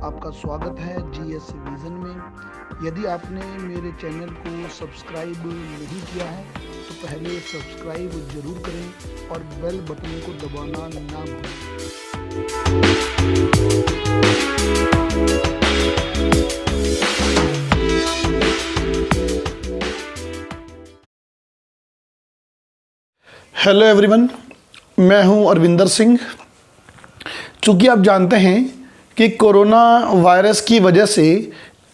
आपका स्वागत है जीएस विजन में। यदि आपने मेरे चैनल को सब्सक्राइब नहीं किया है तो पहले सब्सक्राइब जरूर करें और बेल बटन को दबाना ना भूलें। हेलो एवरीवन, मैं हूं अरविंदर सिंह। चूँकि आप जानते हैं कि कोरोना वायरस की वजह से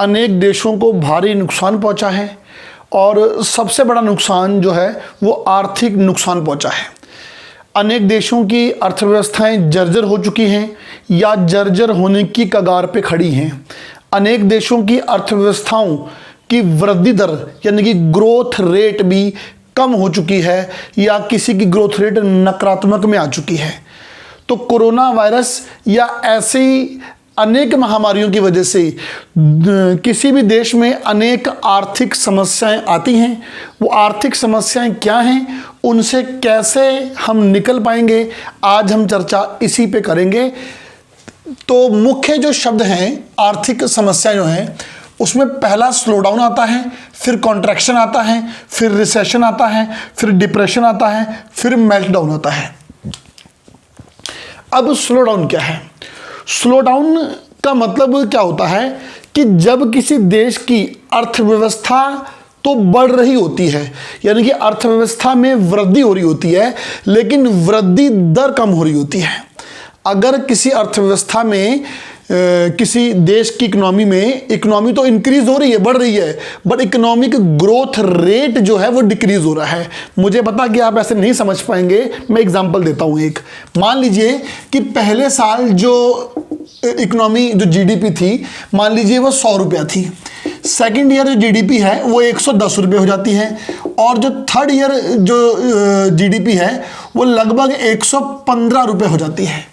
अनेक देशों को भारी नुकसान पहुंचा है और सबसे बड़ा नुकसान जो है वो आर्थिक नुकसान पहुंचा है। अनेक देशों की अर्थव्यवस्थाएं जर्जर हो चुकी हैं या जर्जर होने की कगार पे खड़ी हैं। अनेक देशों की अर्थव्यवस्थाओं की वृद्धि दर यानी कि ग्रोथ रेट भी कम हो चुकी है या किसी की ग्रोथ रेट नकारात्मक में आ चुकी है। तो कोरोना वायरस या ऐसी अनेक महामारियों की वजह से किसी भी देश में अनेक आर्थिक समस्याएं आती हैं। वो आर्थिक समस्याएं क्या हैं, उनसे कैसे हम निकल पाएंगे, आज हम चर्चा इसी पे करेंगे। तो मुख्य जो शब्द हैं आर्थिक समस्या जो हैं उसमें पहला स्लो डाउन आता है, फिर कॉन्ट्रैक्शन आता है, फिर रिसेशन आता है, फिर डिप्रेशन आता है, फिर मेल्ट डाउन आता है। अब स्लो डाउन क्या है? स्लो डाउन का मतलब क्या होता है कि जब किसी देश की अर्थव्यवस्था तो बढ़ रही होती है, यानी कि अर्थव्यवस्था में वृद्धि हो रही होती है, लेकिन वृद्धि दर कम हो रही होती है। अगर किसी अर्थव्यवस्था में किसी देश की इकोनॉमी तो इंक्रीज हो रही है, बढ़ रही है, बट इकोनॉमिक ग्रोथ रेट जो है वो डिक्रीज हो रहा है। मुझे पता कि आप ऐसे नहीं समझ पाएंगे, मैं एग्जांपल देता हूं एक। मान लीजिए कि पहले साल जो इकोनॉमी जो जीडीपी थी, मान लीजिए वो 100 रुपया थी। सेकेंड ईयर जो जीडीपी है वो 110 रुपये हो जाती है और जो थर्ड ईयर जो जीडीपी है वो लगभग 115 रुपये हो जाती है,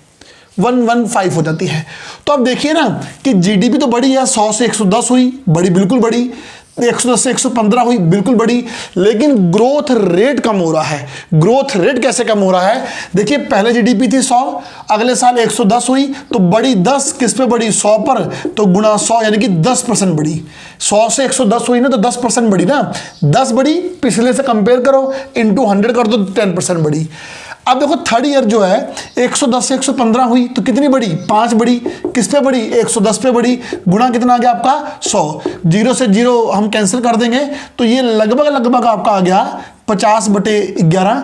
115 हो जाती है। तो अब देखिए ना कि जीडीपी तो बढ़ी है, 100 से 110 हुई, बड़ी बिल्कुल बड़ी, 110 से 115 हुई, बिल्कुल बड़ी, लेकिन ग्रोथ रेट कम हो रहा है। ग्रोथ रेट कैसे कम हो रहा है? देखिए पहले जीडीपी थी 100, अगले साल 110 हुई, तो बड़ी 10 किस पे बढ़ी? 100 पर, तो गुणा 100 यानी कि 10% बढ़ी। 100 से 110 हुई ना तो 10% बढ़ी ना, 10 बढ़ी, पिछले से कंपेयर करो, इंटू 100 कर दो तो 10% बढ़ी। अब देखो थर्ड ईयर जो है 110 से 115 हुई तो कितनी बढ़ी? 5 बढ़ी। किस पे बढ़ी? 110 पे बढ़ी। गुणा कितना आ गया आपका? 100। 0 से 0 हम कैंसिल कर देंगे तो ये लगभग आपका आ गया 50/11।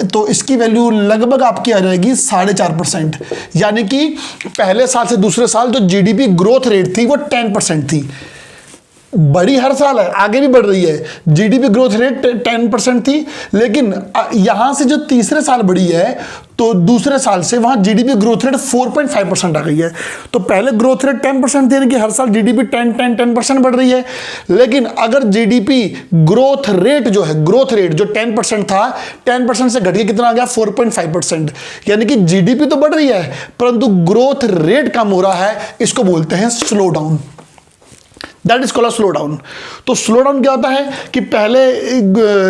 तो इसकी वैल्यू लगभग आपकी आ जाएगी 4.5%। यानी कि पहले साल से दूसरे साल जो जीडीपी ग्रोथ रेट थी वो 10% थी। बड़ी हर साल है, आगे भी बढ़ रही है। जीडीपी ग्रोथ रेट 10% थी, लेकिन यहां से जो तीसरे साल बढ़ी है तो दूसरे साल से वहां जीडीपी ग्रोथ रेट 4.5% आ गई है। तो पहले ग्रोथ रेट 10% थी, यानी कि हर साल जीडीपी 10% बढ़ रही है। लेकिन अगर जीडीपी ग्रोथ रेट जो है, ग्रोथ रेट जो 10% था, 10% से घट के कितना आ गया? 4.5%। यानी कि जीडीपी तो बढ़ रही है परंतु ग्रोथ रेट कम हो रहा है। इसको बोलते हैं slow down. That is called slow down. तो स्लो डाउन क्या होता है कि पहले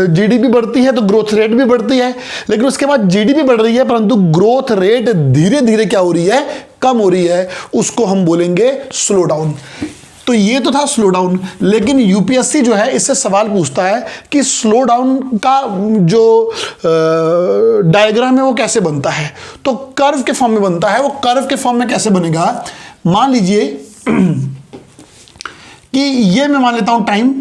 जीडीपी बढ़ती है तो ग्रोथ रेट भी बढ़ती है, लेकिन उसके बाद जीडीपी बढ़ रही है परंतु ग्रोथ रेट धीरे धीरे क्या हो रही है? कम हो रही है। उसको हम बोलेंगे स्लो डाउन। तो ये तो था स्लो डाउन, लेकिन यूपीएससी जो है इससे सवाल पूछता है कि स्लो डाउन का जो डायग्राम है वो कैसे बनता है। तो कर्व के फॉर्म में बनता है। वो कर्व के फॉर्म में कैसे बनेगा? मान लीजिए कि ये मैं मान लेता हूं टाइम,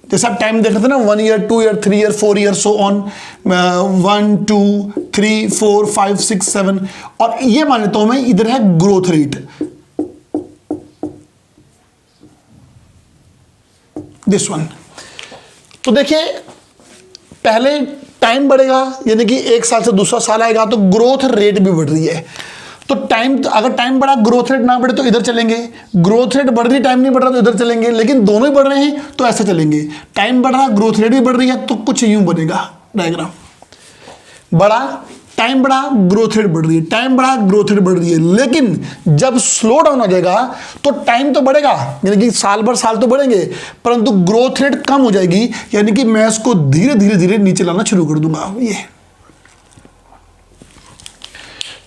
जैसे आप टाइम देख रहे थे ना, 1 year, 2 year, 3 year, 4 year, so on, 1 2 3 4 5 6 7, और ये मान लेता हूं मैं इधर है ग्रोथ रेट, दिस वन। तो देखिए पहले टाइम बढ़ेगा, यानी कि एक साल से दूसरा साल आएगा तो ग्रोथ रेट भी बढ़ रही है। तो अगर टाइम बढ़ा, ग्रोथ रेट ना बढ़े तो इधर चलेंगे। ग्रोथ रेट बढ़ रही, टाइम नहीं बढ़ रहा तो इधर चलेंगे। लेकिन दोनों ही बढ़ रहे हैं तो ऐसे चलेंगे। टाइम बढ़ रहा, ग्रोथ रेट भी बढ़ रही है, तो कुछ यूं बनेगा डायग्राम। बढ़ा, टाइम बढ़ा, ग्रोथ रेट बढ़ रही है, टाइम बढ़ा, ग्रोथ रेट बढ़ रही है। लेकिन जब स्लो डाउन हो जाएगा तो टाइम तो बढ़ेगा, यानी कि साल भर साल तो बढ़ेंगे, परंतु ग्रोथ रेट कम हो जाएगी, यानी कि मैं इसको धीरे धीरे नीचे लाना शुरू कर दूंगा। ये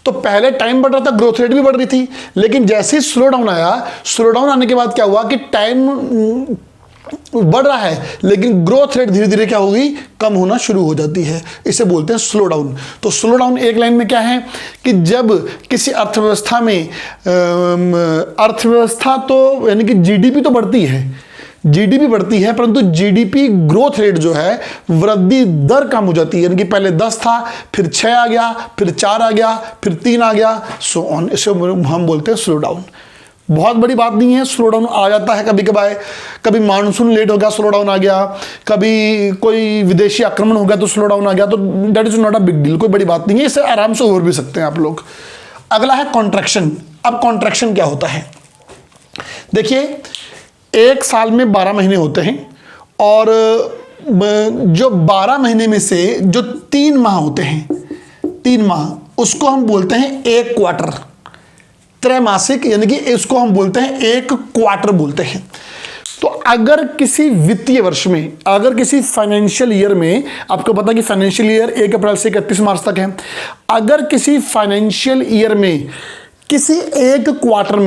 तो पहले टाइम बढ़ रहा था, ग्रोथ रेट भी बढ़ रही थी, लेकिन जैसे ही स्लो डाउन आया, स्लो डाउन आने के बाद क्या हुआ कि टाइम बढ़ रहा है लेकिन ग्रोथ रेट धीरे धीरे क्या होगी, कम होना शुरू हो जाती है। इसे बोलते हैं स्लो डाउन। तो स्लो डाउन एक लाइन में क्या है कि जब किसी अर्थव्यवस्था में अर्थव्यवस्था तो यानी कि जीडीपी तो बढ़ती है, जीडीपी बढ़ती है, परंतु जीडीपी ग्रोथ रेट जो है, वृद्धि दर कम हो जाती है। यानी कि पहले 10 था, फिर 6 आ गया, फिर 4 आ गया, फिर 3 आ गया, सो ऑन। इसे हम बोलते हैं स्लो डाउन। बहुत बड़ी बात नहीं है, स्लो डाउन आ जाता है कभी कभार। कभी मानसून लेट हो गया, स्लो डाउन आ गया, कभी कोई विदेशी आक्रमण हो गया तो स्लो डाउन आ गया, तो that is not a big deal, कोई बड़ी बात नहीं है, इसे आराम से ओवर भी सकते हैं आप लोग। अगला है कॉन्ट्रैक्शन। अब कॉन्ट्रैक्शन क्या होता है, देखिए एक साल में 12 महीने होते हैं और जो 12 महीने में से जो 3 माह होते हैं, 3 माह, उसको हम बोलते हैं एक क्वार्टर, त्रैमासिक, यानी कि इसको हम बोलते हैं एक क्वार्टर बोलते हैं। तो अगर किसी वित्तीय वर्ष में, अगर किसी फाइनेंशियल ईयर में, आपको पता है कि फाइनेंशियल ईयर 1 अप्रैल से 31 मार्च तक है, अगर किसी फाइनेंशियल ईयर में किसी एक क्वार्टर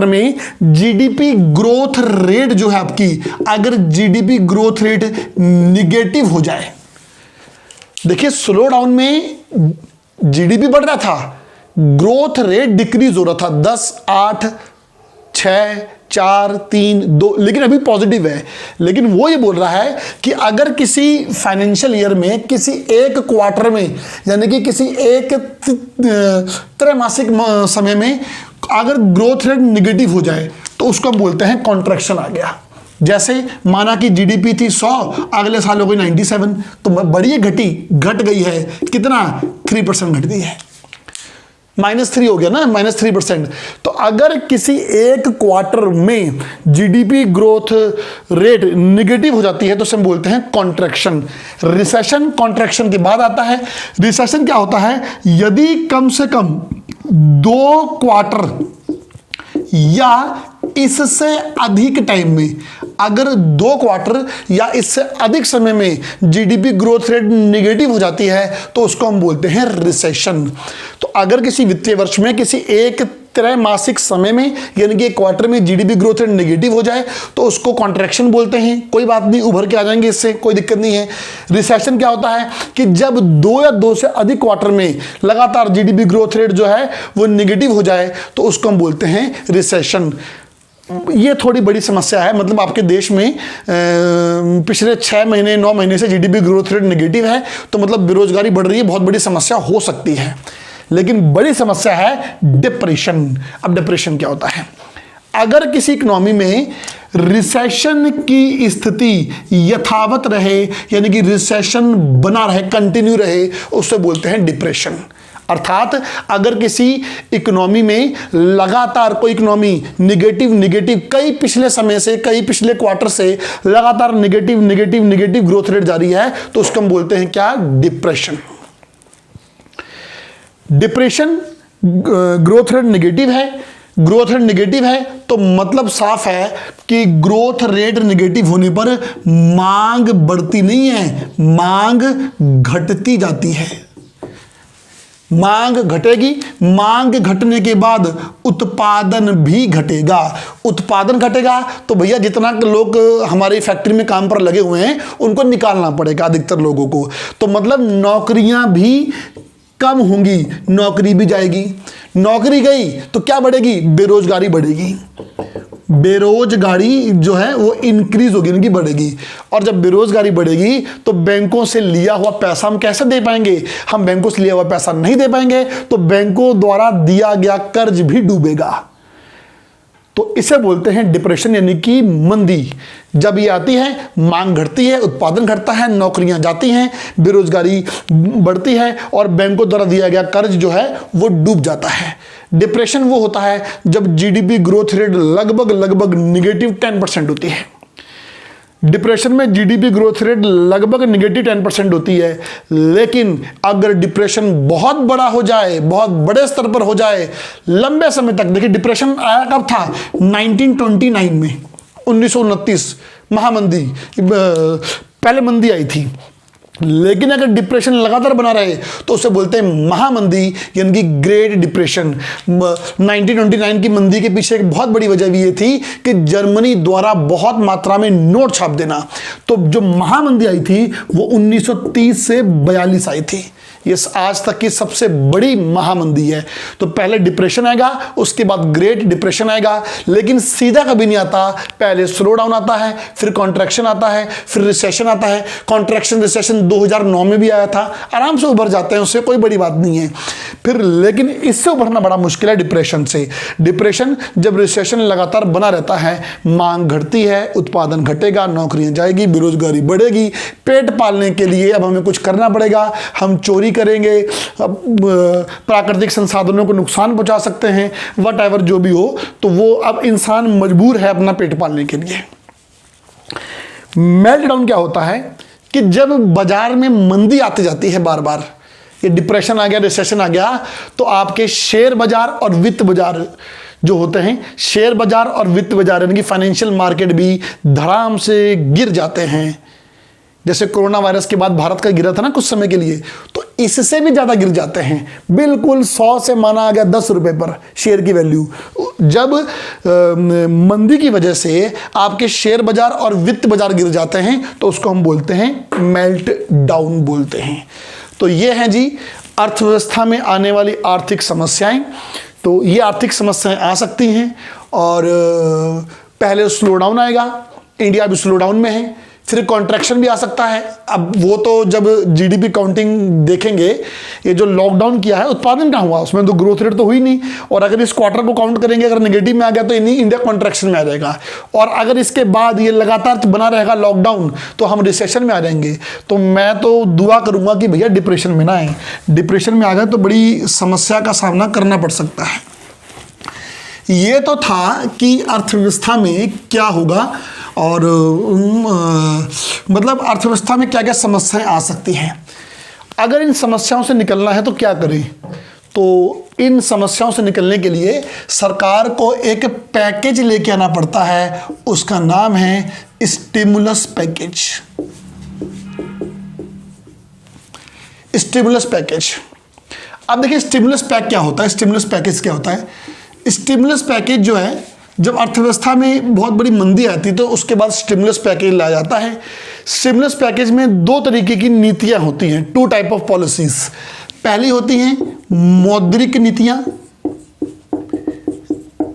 में जीडीपी ग्रोथ रेट जो है आपकी, अगर जीडीपी ग्रोथ रेट निगेटिव हो जाए, देखिए स्लो डाउन में जीडीपी बढ़ रहा था, ग्रोथ रेट डिक्रीज हो रहा था, 10, 8, 6, 4, 3, 2, लेकिन अभी पॉजिटिव है। लेकिन वो ये बोल रहा है कि अगर किसी फाइनेंशियल ईयर में किसी एक क्वार्टर में, यानी कि किसी एक त्रैमासिक समय में अगर ग्रोथ रेट निगेटिव हो जाए तो उसको हम बोलते हैं कॉन्ट्रैक्शन आ गया। जैसे माना कि जीडीपी थी 100, अगले साल हो गई 97, तो बड़ी घट गई है, कितना, 3% घट गई है, -3 हो गया ना, -3%। तो अगर किसी एक क्वार्टर में जीडीपी ग्रोथ रेट निगेटिव हो जाती है तो हम बोलते हैं कॉन्ट्रैक्शन। रिसेशन कॉन्ट्रैक्शन के बाद आता है। रिसेशन क्या होता है, यदि कम से कम 2 क्वार्टर या इससे अधिक टाइम में, अगर 2 क्वार्टर या इससे अधिक समय में जीडीपी ग्रोथ रेट निगेटिव हो जाती है तो उसको हम बोलते हैं रिसेशन। तो अगर किसी वित्तीय वर्ष में किसी एक त्रैमासिक समय में, यानी कि एक क्वार्टर में जीडीपी ग्रोथ रेट नेगेटिव हो जाए तो उसको कॉन्ट्रैक्शन बोलते हैं। कोई बात नहीं, उभर के आ जाएंगे, इससे कोई दिक्कत नहीं है। रिसेशन क्या होता है कि जब 2 या 2 से अधिक क्वार्टर में लगातार जीडीपी ग्रोथ रेट जो है वो नेगेटिव हो जाए तो उसको हम बोलते हैं रिसेशन। ये थोड़ी बड़ी समस्या है, मतलब आपके देश में पिछले 6 महीने 9 महीने से जीडीपी ग्रोथ रेट नेगेटिव है, तो मतलब बेरोजगारी बढ़ रही है, बहुत बड़ी समस्या हो सकती है। लेकिन बड़ी समस्या है डिप्रेशन। अब डिप्रेशन क्या होता है, अगर किसी इकोनॉमी में रिसेशन की स्थिति यथावत रहे, यानी कि रिसेशन बना रहे, कंटिन्यू रहे, उससे बोलते हैं डिप्रेशन। अर्थात अगर किसी इकोनॉमी में लगातार कोई इकोनॉमी निगेटिव कई पिछले समय से, कई पिछले क्वार्टर से लगातार निगेटिव ग्रोथ रेट जारी है तो उसको हम बोलते हैं क्या, depression. Depression, growth rate negative है, तो मतलब साफ है कि ग्रोथ रेट नेगेटिव होने पर मांग बढ़ती नहीं है, मांग घटती जाती है। मांग घटेगी, मांग घटने के बाद उत्पादन भी घटेगा। उत्पादन घटेगा तो भैया जितना लोग हमारी फैक्ट्री में काम पर लगे हुए हैं उनको निकालना पड़ेगा, अधिकतर लोगों को। तो मतलब नौकरियां भी कम होंगी, नौकरी भी जाएगी। नौकरी गई तो क्या बढ़ेगी, बेरोजगारी बढ़ेगी। बेरोजगारी जो है वो इंक्रीज होगी, इनकी बढ़ेगी। और जब बेरोजगारी बढ़ेगी तो बैंकों से लिया हुआ पैसा हम कैसे दे पाएंगे, हम बैंकों से लिया हुआ पैसा नहीं दे पाएंगे, तो बैंकों द्वारा दिया गया कर्ज भी डूबेगा। तो इसे बोलते हैं डिप्रेशन, यानी कि मंदी। जब ये आती है, मांग घटती है, उत्पादन घटता है, नौकरियां जाती हैं, बेरोजगारी बढ़ती है और बैंकों द्वारा दिया गया कर्ज जो है वो डूब जाता है। डिप्रेशन वो होता है जब जीडीपी ग्रोथ रेट लगभग निगेटिव 10% होती है। डिप्रेशन में जीडीपी ग्रोथ रेट लगभग निगेटिव 10% होती है। लेकिन अगर डिप्रेशन बहुत बड़ा हो जाए, बहुत बड़े स्तर पर हो जाए, लंबे समय तक, देखिए डिप्रेशन आया कब था, 1929 में, 1929 महामंदी, पहले मंदी आई थी। लेकिन अगर डिप्रेशन लगातार बना रहे तो उसे बोलते हैं महामंदी, यानी कि ग्रेट डिप्रेशन। 1929 की मंदी के पीछे एक बहुत बड़ी वजह भी ये थी कि जर्मनी द्वारा बहुत मात्रा में नोट छाप देना। तो जो महामंदी आई थी वो 1930 से 42 आई थी। ये आज तक की सबसे बड़ी महामंदी है। तो पहले डिप्रेशन आएगा, उसके बाद ग्रेट डिप्रेशन आएगा, लेकिन सीधा कभी नहीं आता। पहले स्लो डाउन आता है, फिर कॉन्ट्रैक्शन आता है, फिर रिसेशन आता है। कॉन्ट्रैक्शन रिसेशन 2009 में भी आया था, आराम से उभर जाते हैं, उससे कोई बड़ी बात नहीं है। फिर लेकिन इससे उभरना बड़ा मुश्किल है डिप्रेशन से। डिप्रेशन जब रिसेशन लगातार बना रहता है, मांग घटती है, उत्पादन घटेगा, नौकरियां जाएगी, बेरोजगारी बढ़ेगी, पेट पालने के लिए अब हमें कुछ करना पड़ेगा, हम चोरी करेंगे, प्राकृतिक संसाधनों को नुकसान पहुंचा सकते हैं, वट एवर जो भी हो। तो वो अब इंसान मजबूर है अपना पेट पालने के लिए। मेल्टडाउन क्या होता है कि जब बाजार में मंदी आती जाती है बार बार, ये डिप्रेशन आ गया, रिसेशन आ गया, तो आपके शेयर बाजार और वित्त बाजार जो होते हैं, शेयर बाजार और वित्त बाजार यानी कि फाइनेंशियल मार्केट भी धड़ाम से गिर जाते हैं। जैसे कोरोना वायरस के बाद भारत का गिरा था ना कुछ समय के लिए, तो इससे भी ज़्यादा गिर जाते हैं। बिल्कुल 100 से माना आ गया 10 रुपये पर शेयर की वैल्यू। जब मंदी की वजह से आपके शेयर बाजार और वित्त बाजार गिर जाते हैं तो उसको हम बोलते हैं मेल्ट डाउन बोलते हैं। तो ये हैं जी अर्थव्यवस्था में आने वाली आर्थिक समस्याएं। तो ये आर्थिक समस्याएं आ सकती हैं और पहले स्लो डाउन आएगा, इंडिया भी स्लो डाउन में है, फिर कॉन्ट्रैक्शन भी आ सकता है। अब वो तो जब जीडीपी काउंटिंग देखेंगे, ये जो लॉकडाउन किया है उत्पादन कहाँ हुआ, उसमें तो ग्रोथ रेट तो हुई नहीं। और अगर इस क्वार्टर को काउंट करेंगे, अगर नेगेटिव में आ गया तो इंडिया कॉन्ट्रैक्शन में आ जाएगा। और अगर इसके बाद ये लगातार बना रहेगा लॉकडाउन तो हम रिसेशन में आ जाएंगे। तो मैं तो दुआ करूंगा कि भैया डिप्रेशन में ना आए। डिप्रेशन में आ गए तो बड़ी समस्या का सामना करना पड़ सकता है। ये तो था कि अर्थव्यवस्था में क्या होगा और मतलब अर्थव्यवस्था में क्या क्या समस्याएं आ सकती हैं। अगर इन समस्याओं से निकलना है तो क्या करें? तो इन समस्याओं से निकलने के लिए सरकार को एक पैकेज लेके आना पड़ता है, उसका नाम है स्टिमुलस पैकेज। Stimulus package. अब देखिए स्टिमुलस पैक क्या होता है, स्टिमुलस पैकेज क्या होता है। स्टिमुलस पैकेज जो है, जब अर्थव्यवस्था में बहुत बड़ी मंदी आती है तो उसके बाद स्टिमुलस पैकेज लाया जाता है। स्टिमुलस पैकेज में दो तरीके की नीतियां होती हैं, 2 टाइप ऑफ पॉलिसीज। पहली होती हैं मौद्रिक नीतियां,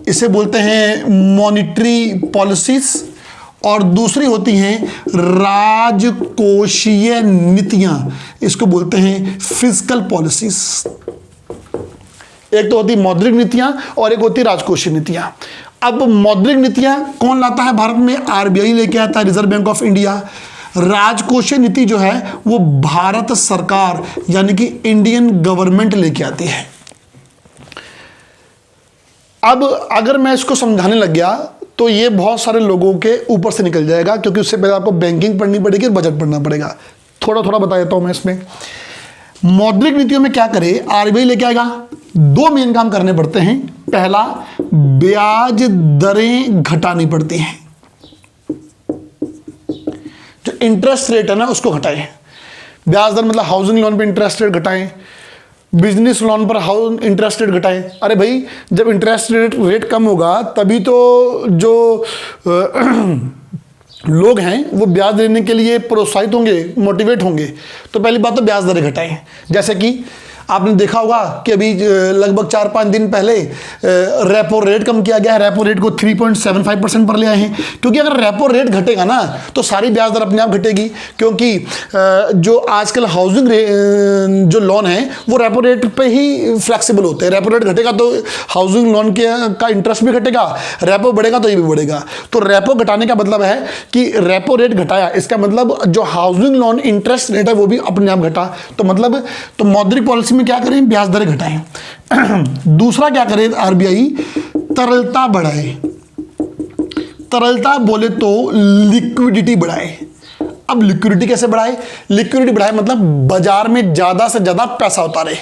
इसे बोलते हैं मॉनिटरी पॉलिसीज, और दूसरी होती हैं राजकोषीय नीतियां, इसको बोलते हैं फिस्कल पॉलिसीज। एक तो होती मौद्रिक नीतियां और एक होती राजकोषीय नीतियां। अब मौद्रिक नीतियां कौन लाता है भारत में? आरबीआई लेके आता है, रिजर्व बैंक ऑफ इंडिया। राजकोषीय नीति जो है वो भारत सरकार यानी कि इंडियन गवर्नमेंट लेके आती है। अब अगर मैं इसको समझाने लग गया तो ये बहुत सारे लोगों के ऊपर से निकल जाएगा, क्योंकि उससे पहले आपको बैंकिंग पढ़नी पड़ेगी और बजट पढ़ना पड़ेगा। थोड़ा थोड़ा बता देता हूं मैं इसमें। मौद्रिक नीतियों में क्या करे, आरबीआई लेके आएगा, 2 मेन काम करने पड़ते हैं। पहला, ब्याज दरें घटानी पड़ती हैं, जो इंटरेस्ट रेट है ना उसको घटाएं। ब्याज दर मतलब हाउसिंग लोन पे इंटरेस्ट रेट घटाएं, बिजनेस लोन पर इंटरेस्ट रेट घटाएं। अरे भाई, जब इंटरेस्ट रेट कम होगा तभी तो जो लोग हैं वो ब्याज देने के लिए प्रोत्साहित होंगे, मोटिवेट होंगे। तो पहली बात तो ब्याज दरें घटाएं। जैसे कि आपने देखा होगा कि अभी लगभग 4-5 दिन पहले रेपो रेट कम किया गया है। रेपो रेट को 3.75% पर ले आए हैं, क्योंकि अगर रेपो रेट घटेगा ना तो सारी ब्याज दर अपने आप घटेगी। क्योंकि जो आजकल हाउसिंग जो लोन है वो रेपो रेट पे ही फ्लेक्सिबल होते हैं। रेपो रेट घटेगा तो हाउसिंग लोन का इंटरेस्ट भी घटेगा, रेपो बढ़ेगा तो ये भी बढ़ेगा। तो रेपो घटाने का मतलब है कि रेपो रेट घटाया, इसका मतलब जो हाउसिंग लोन इंटरेस्ट रेट है वो भी अपने आप घटा। तो मतलब तो मौद्रिक पॉलिसी में क्या करें, ब्याज दरें घटाएं। दूसरा क्या करे आरबीआई, तरलता बढ़ाए। तरलता बोले तो लिक्विडिटी बढ़ाए। अब लिक्विडिटी कैसे बढ़ाए? लिक्विडिटी बढ़ाए मतलब बाजार में ज्यादा से ज्यादा पैसा उतारे,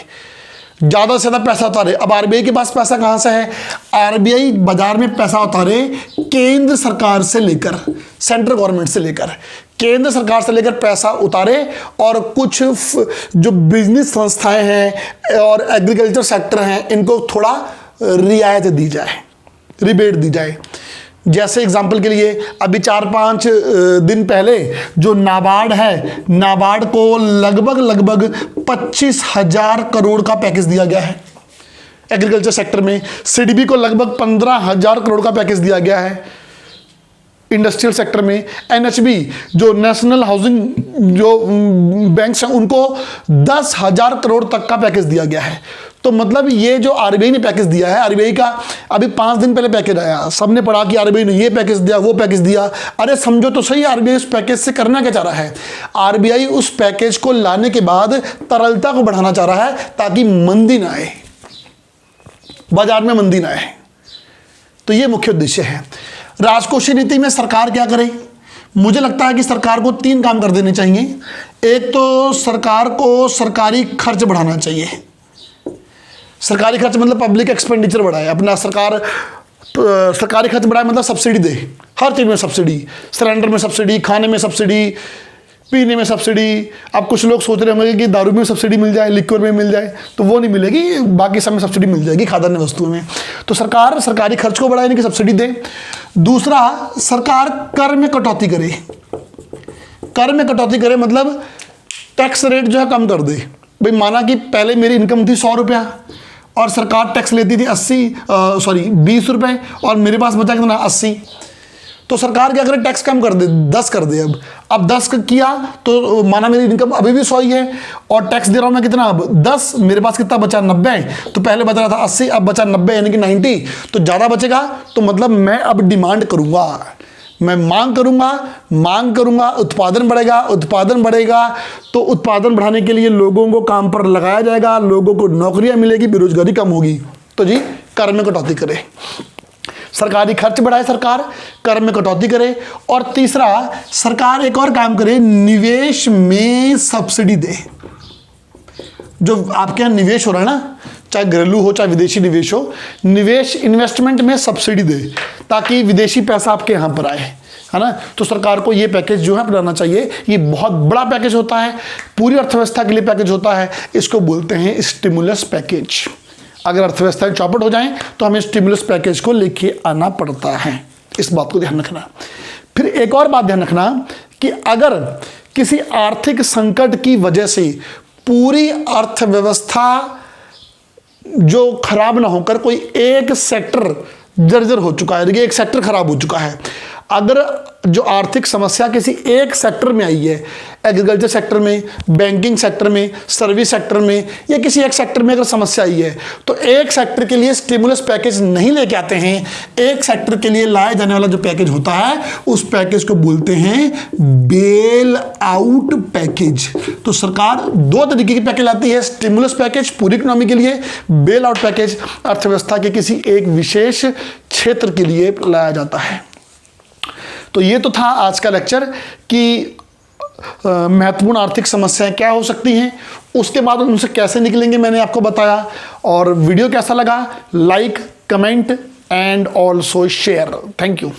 ज्यादा से ज्यादा पैसा उतारे। अब आरबीआई के पास पैसा कहां से है? आरबीआई बाजार में पैसा उतारे केंद्र सरकार से लेकर, सेंट्रल गवर्नमेंट से लेकर। केंद्र सरकार से लेकर पैसा उतारे और कुछ जो बिजनेस संस्थाएं हैं और एग्रीकल्चर सेक्टर हैं इनको थोड़ा रियायत दी जाए, रिबेट दी जाए। जैसे एग्जाम्पल के लिए अभी 4-5 दिन पहले जो नाबार्ड है, नाबार्ड को लगभग 25,000 करोड़ का पैकेज दिया गया है एग्रीकल्चर सेक्टर में। सीडीबी को लगभग 15,000 करोड़ का पैकेज दिया गया है इंडस्ट्रियल सेक्टर में। एनएचबी जो नेशनल हाउसिंग जो बैंक्स हैं उनको 10,000 करोड़ तक का पैकेज दिया गया है। तो मतलब ये जो आरबीआई ने पैकेज दिया है, आरबीआई का अभी 5 दिन पहले पैकेज आया, सबने पढ़ा कि आरबीआई ने ये पैकेज दिया, वो पैकेज दिया। अरे समझो तो सही, आरबीआई उस पैकेज से करना क्या चाह रहा है? आरबीआई उस पैकेज को लाने के बाद तरलता को बढ़ाना चाह रहा है ताकि मंदी ना आए, बाजार में मंदी ना आए। तो ये मुख्य उद्देश्य है। राजकोषीय नीति में सरकार क्या करे? मुझे लगता है कि सरकार को 3 काम कर देने चाहिए। एक तो सरकार को सरकारी खर्च बढ़ाना चाहिए। सरकारी खर्च मतलब पब्लिक एक्सपेंडिचर बढ़ाए, अपना सरकारी खर्च बढ़ाए मतलब सब्सिडी दे, हर चीज़ में सब्सिडी, सिलेंडर में सब्सिडी, खाने में सब्सिडी, पीने में सब्सिडी। अब कुछ लोग सोच रहे होंगे कि दारू में सब्सिडी मिल जाए, लिक्विड में मिल जाए, तो वो नहीं मिलेगी, बाकी सब में सब्सिडी मिल जाएगी खाद्यान्न वस्तुओं में। तो सरकार सरकारी खर्च को बढ़ाए, यानी कि सब्सिडी दे। दूसरा, सरकार कर में कटौती करे। कर में कटौती करे मतलब टैक्स रेट जो है कम कर दे। भाई माना कि पहले मेरी इनकम थी 100 रुपया और सरकार टैक्स लेती थी 20 रुपये और मेरे पास बचा कितना 80। तो सरकार क्या करे, टैक्स कम कर दे, 10 कर दे। अब 10 किया तो माना मेरी इनकम अभी भी 100 ही है और टैक्स दे रहा हूँ मैं कितना, अब 10, मेरे पास कितना बचा 90। तो पहले बच रहा था 80, अब बचा 90 यानी कि 90। तो ज़्यादा बचेगा तो मतलब मैं अब डिमांड करूँगा, मैं मांग करूँगा, उत्पादन बढ़ेगा। तो उत्पादन बढ़ाने के लिए लोगों को काम पर लगाया जाएगा, लोगों को नौकरियाँ मिलेगी, बेरोजगारी कम होगी। तो जी कर में कटौती करे, सरकारी खर्च बढ़ाए, सरकार कर में कटौती करे। और तीसरा, सरकार एक और काम करे, निवेश में सब्सिडी दे। जो आपके यहाँ निवेश हो रहा है ना, चाहे घरेलू हो चाहे विदेशी निवेश हो, निवेश इन्वेस्टमेंट में सब्सिडी दे ताकि विदेशी पैसा आपके यहाँ पर आए, है ना। तो सरकार को ये पैकेज जो है अपनाना चाहिए। ये बहुत बड़ा पैकेज होता है, पूरी अर्थव्यवस्था के लिए पैकेज होता है। इसको बोलते हैं स्टिमुलस पैकेज। अगर अर्थव्यवस्था चौपट हो जाए तो हमें स्टिमुलस पैकेज को लेके आना पड़ता है, इस बात को ध्यान रखना। फिर एक और बात ध्यान रखना कि अगर किसी आर्थिक संकट की वजह से पूरी अर्थव्यवस्था जो खराब ना होकर कोई एक सेक्टर जर्जर हो चुका है, देखिए एक सेक्टर खराब हो चुका है, अगर जो आर्थिक समस्या किसी एक सेक्टर में आई है, एग्रीकल्चर सेक्टर में, बैंकिंग सेक्टर में, सर्विस सेक्टर में, या किसी एक सेक्टर में अगर समस्या आई है, तो एक सेक्टर के लिए स्टिमुलस पैकेज नहीं लेके आते हैं। एक सेक्टर के लिए लाया जाने वाला जो पैकेज होता है उस पैकेज को बोलते हैं बेल आउट पैकेज। तो सरकार 2 तरीके की पैकेज लाती है, स्टिमुलस पैकेज पूरी इकोनॉमी के लिए, बेल आउट पैकेज अर्थव्यवस्था के किसी एक विशेष क्षेत्र के लिए लाया जाता है। तो ये तो था आज का लेक्चर कि महत्वपूर्ण आर्थिक समस्याएं क्या हो सकती हैं, उसके बाद उनसे कैसे निकलेंगे मैंने आपको बताया। और वीडियो कैसा लगा, like, comment and also share. Thank you.